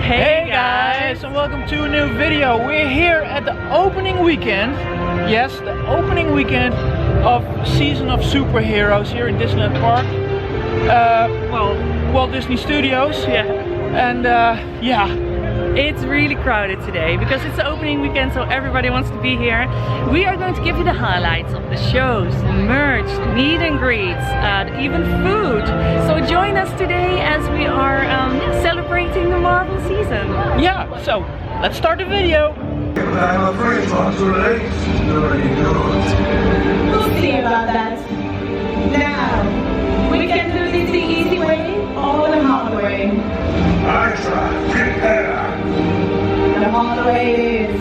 Hey guys, and welcome to a new video. We're here at the opening weekend. Yes, the opening weekend of Season of Superheroes here in Disneyland Park. Well, Walt Disney Studios. Yeah. And yeah. It's really crowded today because it's the opening weekend, so everybody wants to be here. We are going to give you the highlights of the shows, the merch, meet and greets, even food. So join us today as we are celebrating the Marvel season. Yeah, so let's start the video. I'm afraid not too late. We'll see about that. Now, we can do this the easy way or the hard way. I try. Prepare. The hard way it is.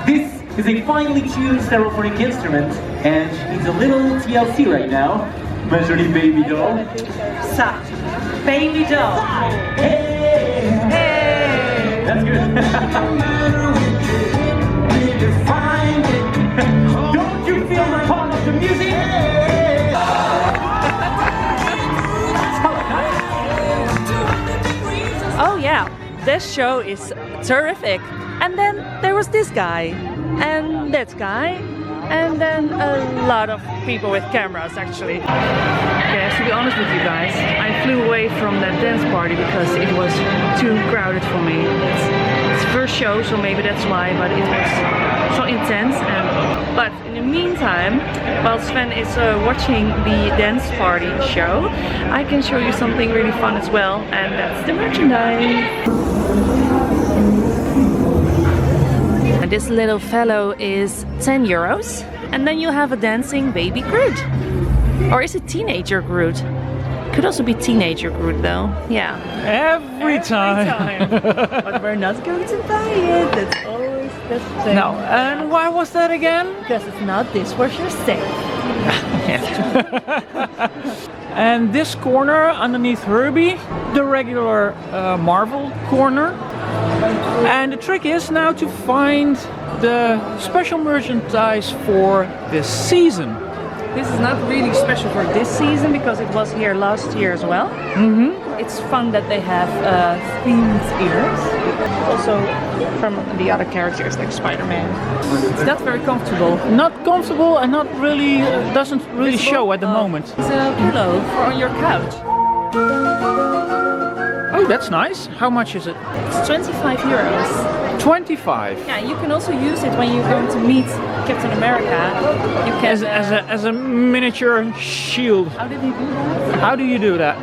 This is a finely tuned stereophonic instrument, and she needs a little TLC right now. Measuring baby doll. Sa, baby doll. Hey! Hey! That's good. Don't you feel the pulse of the music? Oh yeah, this show is terrific. And then there was this guy, and that guy, and then a lot of people with cameras actually. Okay, to be honest with you guys, I flew away from that dance party because it was too crowded for me. It's first show, so maybe that's why, but it was so intense. But in the meantime, while Sven is watching the dance party show, I can show you something really fun as well, and that's the merchandise. And this little fellow is 10 euros. And then you have a dancing baby Groot. Or is it teenager Groot? Could also be teenager Groot though. Yeah. Every time. But we're not going to buy it. That's always the thing. No, and why was that again? Because it's not dishwasher safe. And this corner underneath Herbie, the regular Marvel corner. And the trick is now to find the special merchandise for this season. This is not really special for this season because it was here last year as well. It's fun that they have themed ears. Also from the other characters like SpiderMan. It's not very comfortable. Not comfortable and not really, doesn't really show at the moment. It's a pillow for on your couch. Oh, that's nice. How much is it? It's 25 euros. 25. Yeah, you can also use it when you're going to meet Captain America. You can As a miniature shield. How did he do that? How do you do that?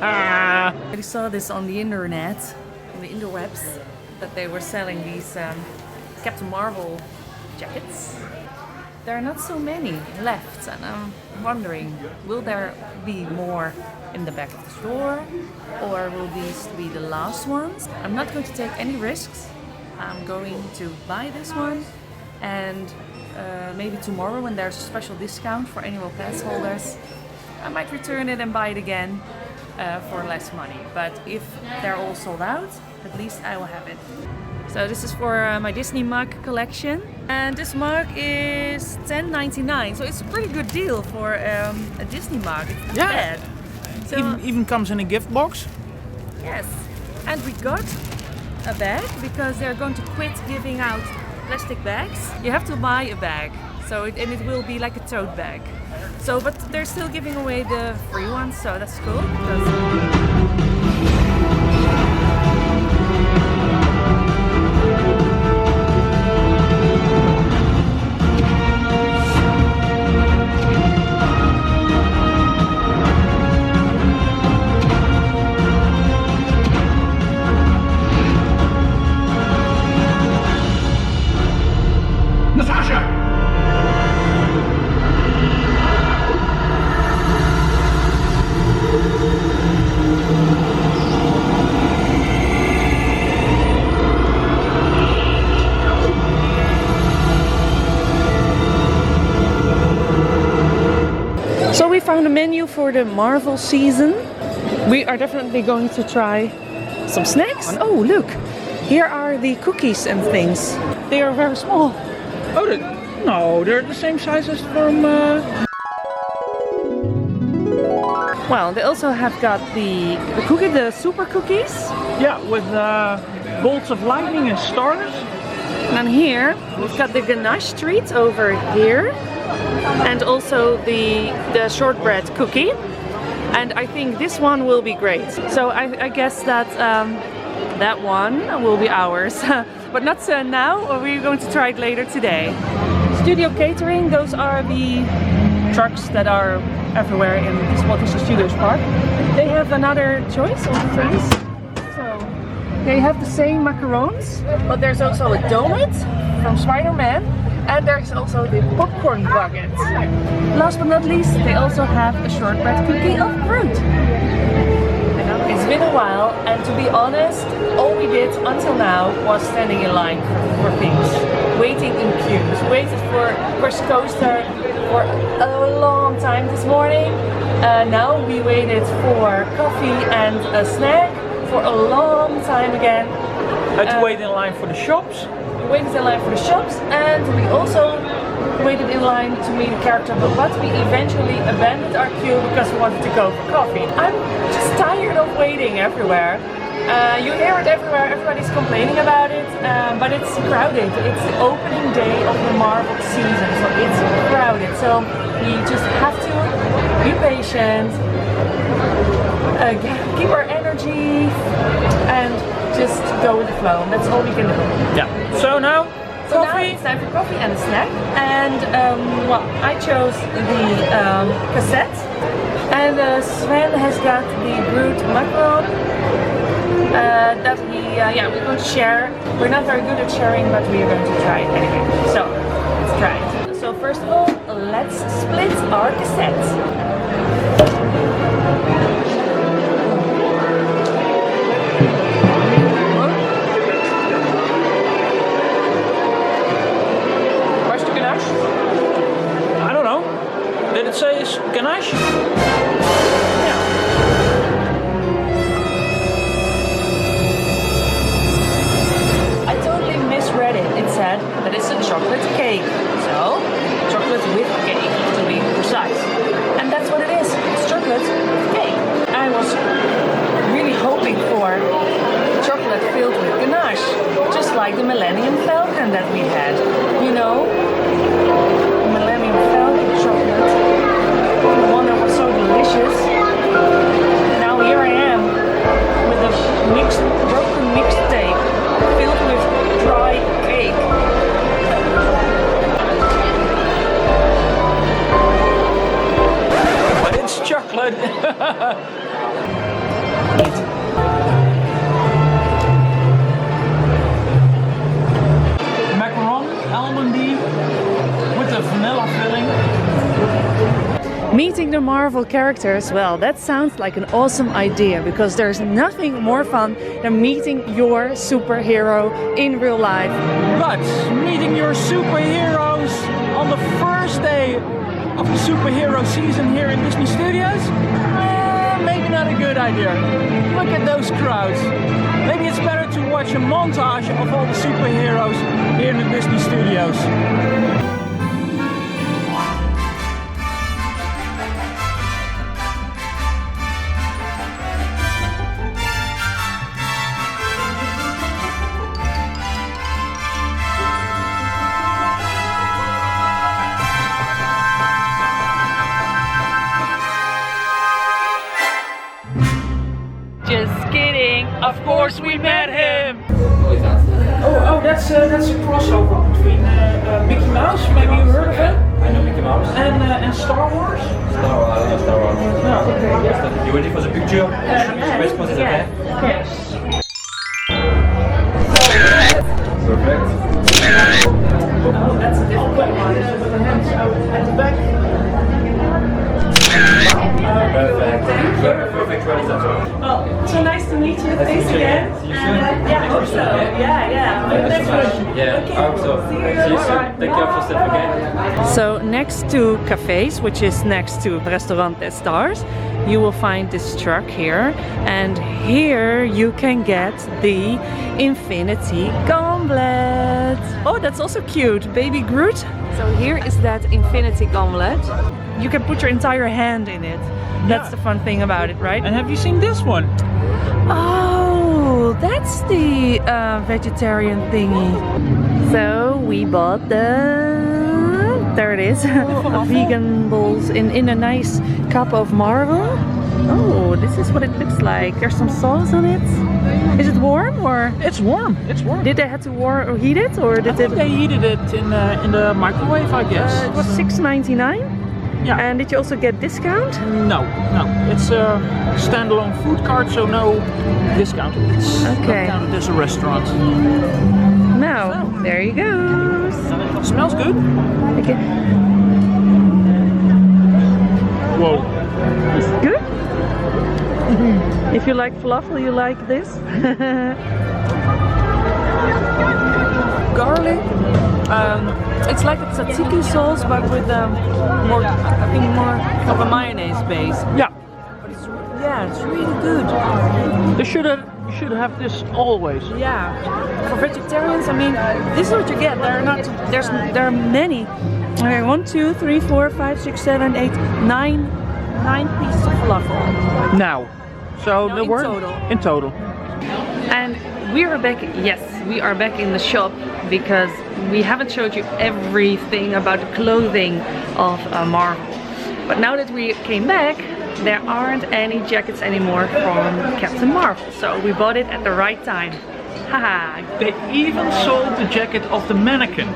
I saw this on the internet, on the interwebs, that they were selling these Captain Marvel jackets. There are not so many left, and I'm wondering, will there be more in the back of the store, or will these be the last ones? I'm not going to take any risks. I'm going to buy this one, and maybe tomorrow when there's a special discount for annual pass holders, I might return it and buy it again for less money. But if they're all sold out, at least I will have it. So this is for my Disney mug collection, and this mug is $10.99, so it's a pretty good deal for a Disney mug. It's not bad. So, even comes in a gift box. Yes, and we got a bag because they're going to quit giving out plastic bags. You have to buy a bag, so it will be like a tote bag. So, but they're still giving away the free ones, so that's cool. Natasha! found a menu for the Marvel season. We are definitely going to try some snacks. Oh, look, here are the cookies and things. They are very small. Oh, no, they're the same size as from... Well, they also have got the cookie, the super cookies. Yeah, with bolts of lightning and stars. And then here, we've got the ganache treat over here. And also the shortbread cookie. And I think this one will be great. So I guess that that one will be ours. But not now, or we're going to try it later today. Studio Catering, those are the trucks that are everywhere in this Walt Disney Studios Park. They have another choice of things. So they have the same macarons, but there's also a donut from SpiderMan, and there's also the popcorn bucket. Last but not least, they also have a shortbread cookie of fruit. It's been a while, and to be honest, all we did until now was standing in line for things, waiting in queues, waited for First Coaster for a long time this morning. Now we waited for coffee and a snack for a long time again. Had to wait in line for the shops. We waited in line for the shops, and we also waited in line to meet a character, but we eventually abandoned our queue because we wanted to go for coffee. I'm just tired of waiting everywhere. You hear it everywhere, everybody's complaining about it, but it's crowded. It's the opening day of the Marvel season, so it's crowded. So we just have to be patient, keep our energy, and just go with the flow. That's all we can do. Yeah. So now, So now coffee. it's time for coffee and a snack. And well, I chose the cassette, and Sven has got the Groot macaron that yeah, we're going to share. We're not very good at sharing, but we are going to try it anyway. So let's try it. So first of all, let's split our cassette. I don't know. Did it say it's ganache? Yeah. I totally misread it. It said that it's a chocolate cake. So, chocolate with cake, to be precise. And that's what it is. It's chocolate with cake. I was really hoping for chocolate filled with ganache. Just like the Millennium Falcon that we had. You know? Millennium Falcon chocolate. The one that was so delicious. Now here I am with a broken mixtape filled with dry cake. But it's chocolate. Macaron, Almondine with the vanilla filling. Meeting the Marvel characters, well, that sounds like an awesome idea, because there's nothing more fun than meeting your superhero in real life. But meeting your superheroes on the first day of the superhero season here in Disney Studios? Maybe not a good idea. Look at those crowds. Maybe it's better to watch a montage of all the superheroes here in the Disney Studios. Just kidding. Of course we met him! Oh, that's a crossover between Mickey Mouse, maybe you heard of it? I know Mickey Mouse. And Star Wars? Star Wars, I love Star Wars. Oh, okay, yeah. You ready for the picture? Response is okay? Yes. Perfect. Oh, that's a difficult one. With the hands out at the back. Perfect. You have a perfect wedding as well. Well, so nice to meet you. Thanks meet you again. again. See you soon. Yeah, I hope so. Yeah. Thank you so much. Yeah, I hope so. See you soon. Take care of yourself again. So next to cafes, which is next to Restaurant des Stars, you will find this truck here, and here you can get the Infinity Gauntlet. Oh, that's also cute, baby Groot. So here is that Infinity Gauntlet. You can put your entire hand in it. That's the fun thing about it, right? And have you seen this one? Oh, that's the vegetarian thingy. So we bought there it is, vegan bowls in a nice cup of marble. Oh, this is what it looks like. There's some sauce on it. Is it warm or? It's warm. It's warm. Did they have to heat it or did They heated it in the microwave, I guess. It was $6.99. Yeah. And did you also get discount? No. It's a standalone food cart, so no discount. It's not counted as a restaurant. Now, there you go. It smells good. Okay. Whoa. It's good. If you like falafel, you like this. Garlic. It's like a tzatziki sauce, but with more of a mayonnaise base. Yeah. Yeah, it's really good. You should have this always. Yeah. For vegetarians, I mean, this is what you get. There are many. Okay, 1, 2, 3, 4, 5, 6, 7, 8, 9 pieces of falafel. Now. So No, there in were total. in total. And we are back, yes, we are back in the shop because we haven't showed you everything about the clothing of Marvel. But now that we came back, there aren't any jackets anymore from Captain Marvel. So we bought it at the right time. Haha. They even sold the jacket of the mannequin.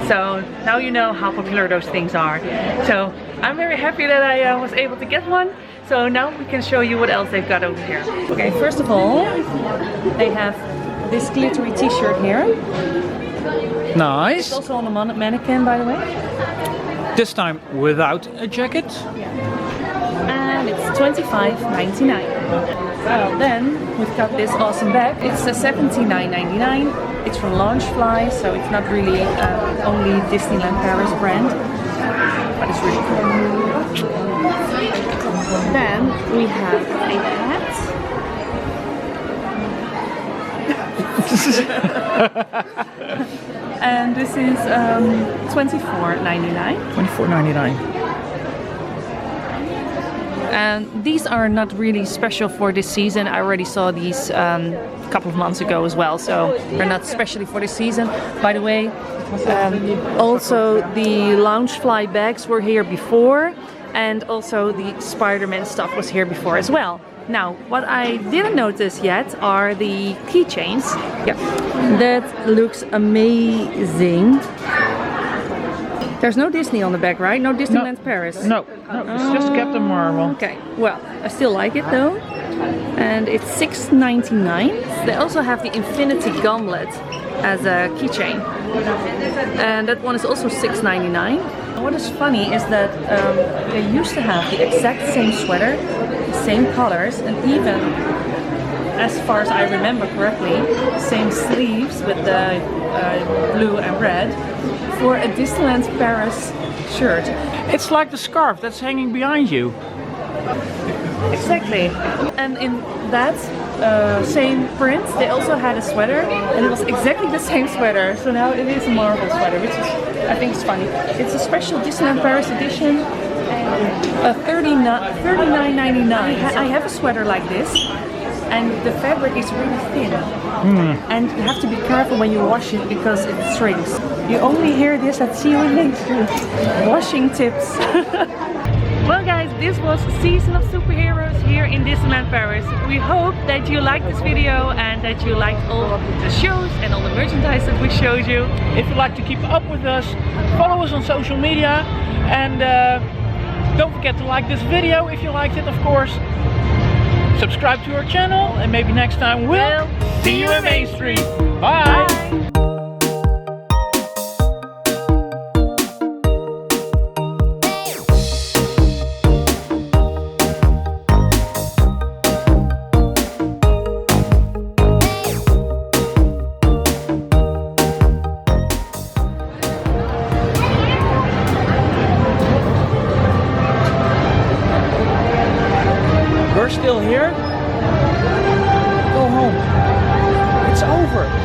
So now you know how popular those things are. So I'm very happy that I was able to get one. So now we can show you what else they've got over here. Okay, first of all, they have this glittery t-shirt here. Nice. It's also on the mannequin, by the way. This time without a jacket. And it's $25.99. Well, then we've got this awesome bag. It's a $79.99. It's from Launchfly, so it's not really only Disneyland Paris brand, but it's really cool. Then we have a hat. And this is $24.99. $24.99. And these are not really special for this season. I already saw these a couple of months ago as well, so they're not specially for this season. By the way, also the Loungefly bags were here before, and also the SpiderMan stuff was here before as well. Now, what I didn't notice yet are the keychains. Yeah, that looks amazing. There's no Disney on the back, right? No Disneyland Paris? No, it's just Captain Marvel. Okay, well, I still like it though. And it's $6.99. They also have the Infinity Gauntlet as a keychain. And that one is also $6.99. And what is funny is that they used to have the exact same sweater, the same colors, and even, as far as I remember correctly, same sleeves with the blue and red for a Disneyland Paris shirt. It's like the scarf that's hanging behind you. Exactly. And in that same print, they also had a sweater, and it was exactly the same sweater. So now it is a Marvel sweater, which is, I think, is funny. It's a special Disneyland Paris edition, $39.99. I have a sweater like this, and the fabric is really thin. And you have to be careful when you wash it because it shrinks. You only hear this at See You in Main Street. Washing tips. Well guys, this was Season of Superheroes here in Disneyland Paris. We hope that you liked this video and that you liked all of the shows and all the merchandise that we showed you. If you'd like to keep up with us, follow us on social media, and don't forget to like this video if you liked it, of course. Subscribe to our channel, and maybe next time we'll see you in Main Street. Bye! Bye. here, go home. It's over.